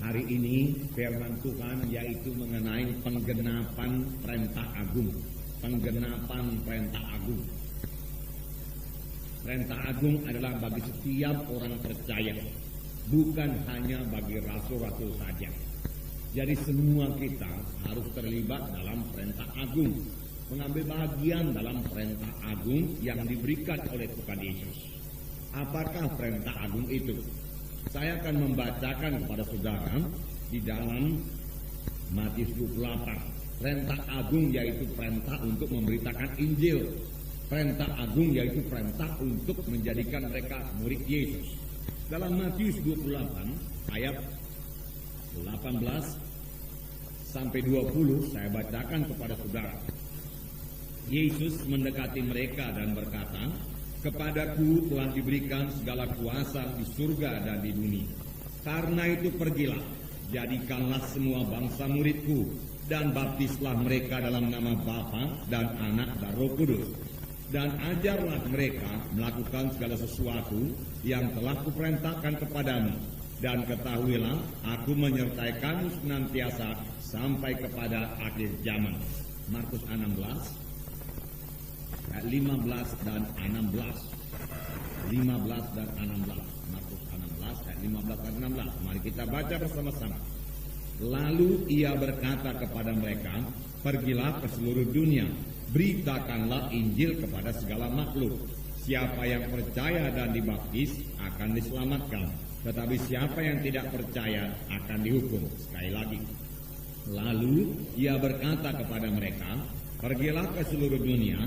Hari ini firman Tuhan yaitu mengenai penggenapan perintah agung. Penggenapan perintah agung. Perintah agung adalah bagi setiap orang percaya, bukan hanya bagi rasul-rasul saja. Jadi semua kita harus terlibat dalam perintah agung, mengambil bagian dalam perintah agung yang diberikan oleh Tuhan Yesus. Apakah perintah agung itu? Saya akan membacakan kepada saudara di dalam Matius 28. Perintah agung yaitu perintah untuk memberitakan Injil. Perintah agung yaitu perintah untuk menjadikan mereka murid Yesus. Dalam Matius 28 ayat 18 sampai 20 saya bacakan kepada saudara. Yesus mendekati mereka dan berkata, "Kepadaku telah diberikan segala kuasa di surga dan di bumi. Karena itu pergilah, jadikanlah semua bangsa muridku, dan baptislah mereka dalam nama Bapa dan Anak dan Roh Kudus. Dan ajarlah mereka melakukan segala sesuatu yang telah kuperintahkan kepadamu. Dan ketahuilah, aku menyertai kamu senantiasa sampai kepada akhir zaman." Markus 16 ayat 15 dan 16. 15 dan 16. Markus 16 ayat 15 dan 16. Mari kita baca bersama-sama. Lalu ia berkata kepada mereka, "Pergilah ke seluruh dunia, beritakanlah Injil kepada segala makhluk. Siapa yang percaya dan dibaptis akan diselamatkan, tetapi siapa yang tidak percaya akan dihukum." Sekali lagi. Lalu ia berkata kepada mereka, "Pergilah ke seluruh dunia,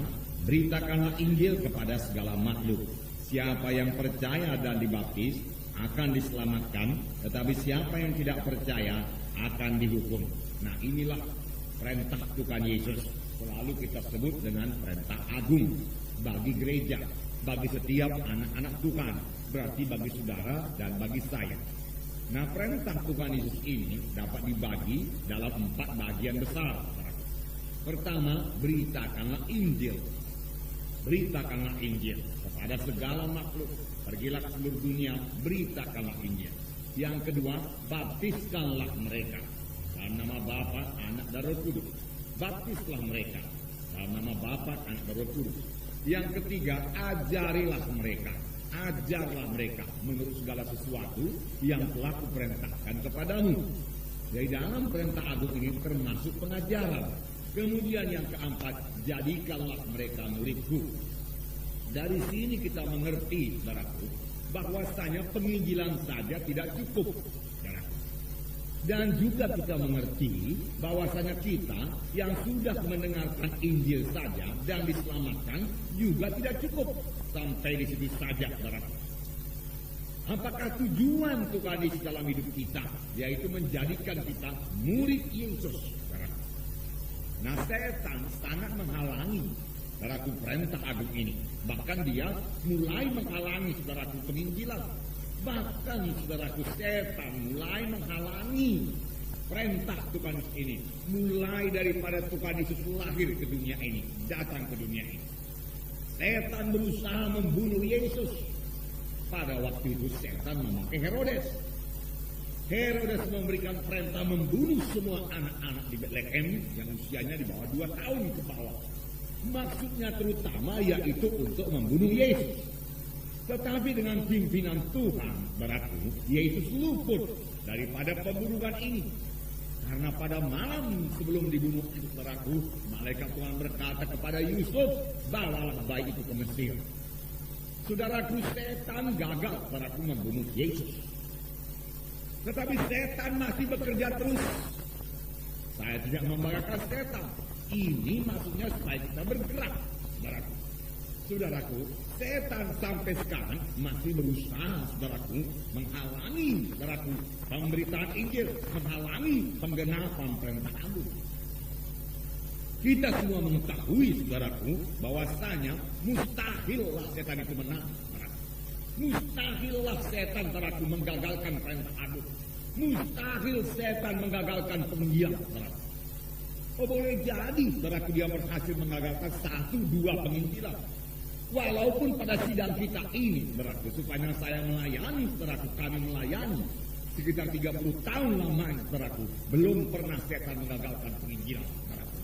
beritakanlah Injil kepada segala makhluk. Siapa yang percaya dan dibaptis akan diselamatkan, tetapi siapa yang tidak percaya akan dihukum." Nah, inilah perintah Tuhan Yesus. Selalu kita sebut dengan perintah agung bagi gereja, bagi setiap anak-anak Tuhan, berarti bagi saudara dan bagi saya. Nah, perintah Tuhan Yesus ini dapat dibagi dalam 4 bagian besar. Pertama, beritakanlah Injil. Beritakanlah Injil kepada segala makhluk. Pergilah ke seluruh dunia, beritakanlah Injil. Yang kedua, baptiskanlah mereka dalam nama Bapa, Anak dan Roh Kudus. Baptislah mereka dalam nama Bapa, Anak dan Roh Kudus. Yang ketiga, ajarilah mereka. Ajarlah mereka menurut segala sesuatu yang telah kuperintahkan kepadamu. Dari dalam perintah agung ini termasuk pengajaran. Kemudian yang keempat, jadikanlah mereka muridku. Dari sini kita mengerti, saudaraku, bahwasanya penginjilan saja tidak cukup, saudaraku. Dan juga kita mengerti bahwasanya kita yang sudah mendengarkan Injil saja dan diselamatkan juga tidak cukup. Sampai di situ saja, saudaraku. Apakah tujuan Tuhan Yesus dalam hidup kita, yaitu menjadikan kita murid Yesus, saudaraku? Nah, setan sangat menghalangi, saudaraku, perintah agung ini. Bahkan dia mulai menghalangi, saudaraku, penginjilan. Bahkan, saudaraku, setan mulai menghalangi perintah Tuhan Yesus ini. Mulai daripada Tuhan Yesus lahir ke dunia ini, datang ke dunia ini. Setan berusaha membunuh Yesus. Pada waktu itu setan memakai Herodes. Herodes memberikan perintah membunuh semua anak-anak di Betlehem yang usianya di bawah 2 tahun ke bawah. Maksudnya terutama yaitu untuk membunuh Yesus. Tetapi dengan pimpinan Tuhan, berarti Yesus luput daripada pembunuhan ini. Karena pada malam sebelum dibunuh itu, saudaraku, malaikat Tuhan berkata kepada Yusuf, "Bawalah bayi itu ke Mesir." Saudaraku, setan gagal, saudaraku, membunuh Yesus. Tetapi setan masih bekerja terus. Saya tidak membanggakan setan. Ini maksudnya supaya kita bergerak, saudaraku. Saudaraku, setan sampai sekarang masih berusaha, saudaraku, menghalangi, saudaraku, pemberitaan Injil, menghalangi penggenapan perintah agung. Kita semua mengetahui, saudaraku, bahwasanya mustahillah setan itu menang, saudaraku. Mustahillah setan, saudaraku, menggagalkan perintah agung. Mustahil setan menggagalkan penginjilan, saudaraku. Oh, boleh jadi, saudaraku, dia berhasil menggagalkan 1-2 penginjilan. Walaupun pada sidang kita ini, saudaraku, supaya saya melayani, saudaraku, kami melayani sekitar 30 tahun lamanya, saudaraku, belum pernah setan menggagalkan penginjilan, saudaraku.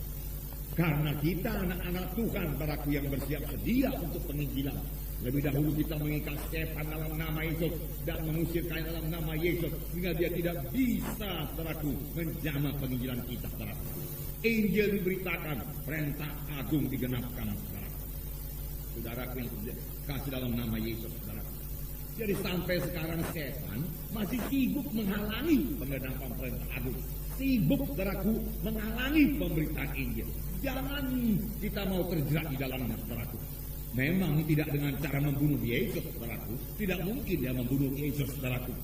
Karena kita anak-anak Tuhan, saudaraku, yang bersiap sedia untuk penginjilan. Lebih dahulu kita mengikat setan dalam nama Yesus dan mengusir kain dalam nama Yesus, sehingga dia tidak bisa, saudaraku, menjamah penginjilan kita, saudaraku. Injil diberitakan, perintah agung digenapkan, saudaraku. Saudaraku yang kasih dalam nama Yesus, saudaraku. Jadi sampai sekarang setan masih sibuk menghalangi penggenapan perintah agung. Sibuk, saudaraku, menghalangi pemberitaan Injil. Jangan kita mau terjerat di dalamnya, saudaraku. Memang tidak dengan cara membunuh Yesus, saudaraku. Tidak mungkin dia membunuh Yesus, saudaraku.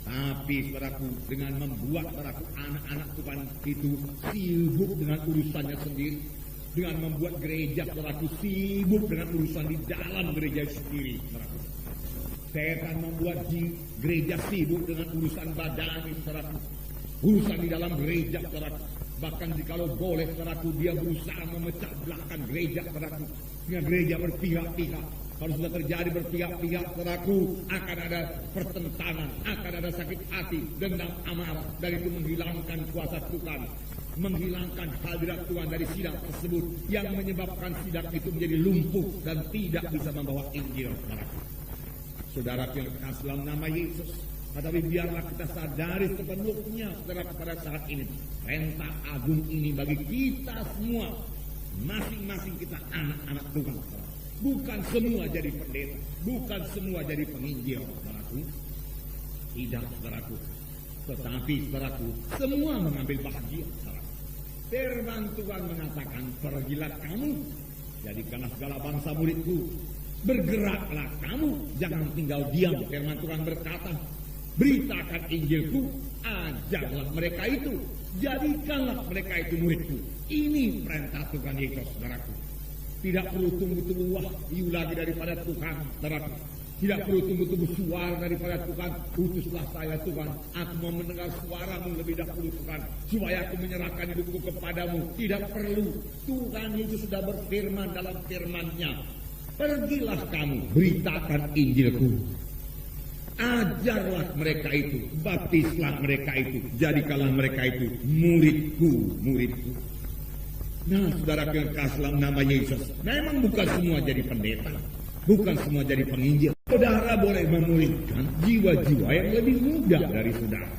Tapi, saudaraku, dengan membuat, saudaraku, anak-anak Tuhan itu sibuk dengan urusannya sendiri. Dengan membuat gereja, saudaraku, sibuk dengan urusan di dalam gereja sendiri, saudaraku. Setan membuat gereja sibuk dengan urusan badani, saudaraku. Urusan di dalam gereja, saudaraku. Bahkan jikalau boleh, saudaraku, dia berusaha memecah belahkan gereja, saudaraku. Dengan gereja berpihak-pihak. Kalau sudah terjadi berpihak-pihak, saudaraku, akan ada pertentangan, akan ada sakit hati, dendam, amarah. Dan itu menghilangkan kuasa Tuhan, menghilangkan hadirat Tuhan dari sidang tersebut, yang menyebabkan sidang itu menjadi lumpuh dan tidak bisa membawa Injil, saudaraku. Saudara yang kasih dalam nama Yesus, tetapi biarlah kita sadari sepenuhnya, saudara, pada saat ini perintah agung ini bagi kita semua, masing-masing kita anak-anak Tuhan. Bukan semua jadi pendeta, bukan semua jadi penginjil, saudaraku. Tidak, saudaraku. Tetapi, saudaraku, semua mengambil bahagia, saudaraku. Firman Tuhan mengatakan, pergilah kamu, jadikanlah segala bangsa muridku. Bergeraklah kamu, jangan tinggal diam. Firman Tuhan berkata, beritakan Injilku, ajarlah mereka itu, jadikanlah mereka itu muridku. Ini perintah Tuhan Yesus, saudaraku. Tidak perlu tunggu-tunggu wahyu lagi daripada Tuhan, saudaraku. Tidak perlu tunggu-tunggu suara daripada Tuhan. Utuslah saya, Tuhan. Aku mau mendengar suaramu lebih dahulu, Tuhan, supaya aku menyerahkan hidupku kepadamu. Tidak perlu. Tuhan Yesus sudah berfirman dalam firman-Nya, pergilah kamu, beritakan Injilku. Ajarlah mereka itu, baptislah mereka itu, jadikanlah mereka itu muridku, muridku. Nah, saudara yang kasih dalam nama Yesus, memang bukan semua jadi pendeta, bukan semua jadi penginjil. Saudara boleh memuridkan jiwa-jiwa yang lebih muda dari saudara.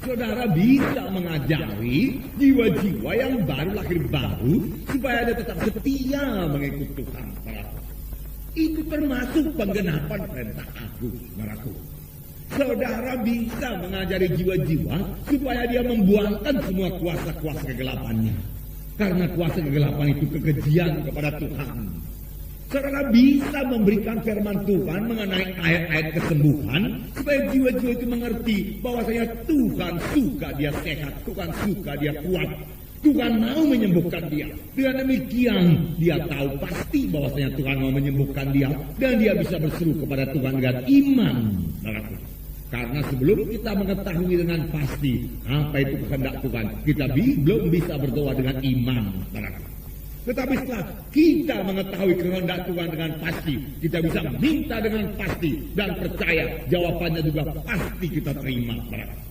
Saudara bisa mengajari jiwa-jiwa yang baru lahir baru supaya dia tetap setia mengikut Tuhan, saudara. Itu termasuk penggenapan perintah agung, saudaraku. Saudara bisa mengajari jiwa-jiwa supaya dia membuangkan semua kuasa-kuasa kegelapannya. Karena kuasa kegelapan itu kekejian kepada Tuhan. Saudara bisa memberikan firman Tuhan mengenai ayat-ayat kesembuhan supaya jiwa-jiwa itu mengerti bahwasanya Tuhan suka dia sehat, Tuhan suka dia kuat, Tuhan mau menyembuhkan dia. Dengan demikian dia tahu pasti bahwasanya Tuhan mau menyembuhkan dia dan dia bisa berseru kepada Tuhan dengan iman, saudaraku. Karena sebelum kita mengetahui dengan pasti apa itu kehendak Tuhan, kita belum bisa berdoa dengan iman, saudaraku. Tetapi setelah kita mengetahui kehendak Tuhan dengan pasti, kita bisa minta dengan pasti dan percaya jawabannya juga pasti kita terima, saudaraku.